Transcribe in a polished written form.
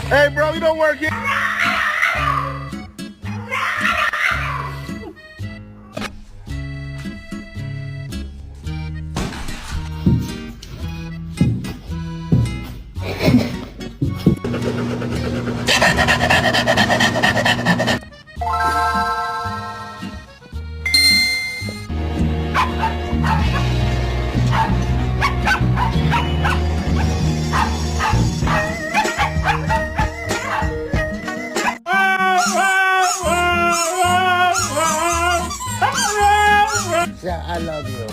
Hey, bro, you don't work here. Siya, I love you.